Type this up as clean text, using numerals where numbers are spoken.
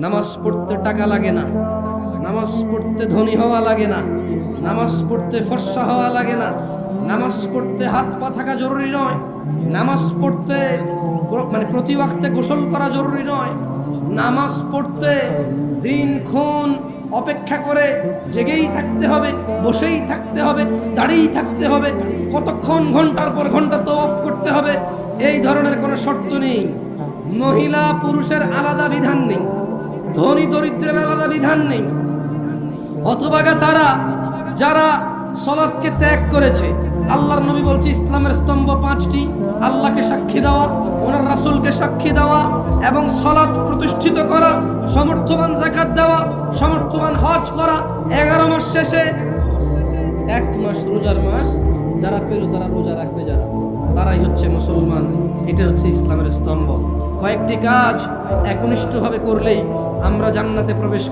নামাজ পড়তে টাকা লাগে না, নামাজ পড়তে ধনী হওয়া লাগে না, নামাজ পড়তে ফর্সা হওয়া লাগে না, নামাজ পড়তে হাত পা থাকা জরুরি নয়, নামাজ পড়তে প্রতি ওয়াক্তে গোসল করা জরুরি নয়, নামাজ পড়তে দিনক্ষণ অপেক্ষা করে জেগেই থাকতে হবে, বসেই থাকতে হবে, দাঁড়িয়েই থাকতে হবে, কতক্ষণ ঘন্টার পর ঘন্টা তওয়াফ করতে হবে, এই ধরনের কোনো শর্ত নেই। মহিলা পুরুষের আলাদা বিধান নেই, ধনী দরিদ্রের আলাদা বিধান নেই। অথবা তারা যারা সালাতকে ত্যাগ করেছে, আল্লাহর নবী বলছে ইসলামের স্তম্ভ 5টি: আল্লাহকে সাক্ষী দেওয়া, ওনার রাসূলকে সাক্ষী দেওয়া এবং সালাত প্রতিষ্ঠিত করা, সমর্থবান যাকাত দেওয়া, সমর্থবান হজ করা, 11 মাস শেষে 1 মাস রোজার মাস যারা পেল তারা রোজা রাখবে, যারা তারাই হচ্ছে মুসলমান। এটা হচ্ছে ইসলামের স্তম্ভ। কয়েকটি কাজ একনিষ্ঠভাবে করলেই আমরা জান্নাতে প্রবেশ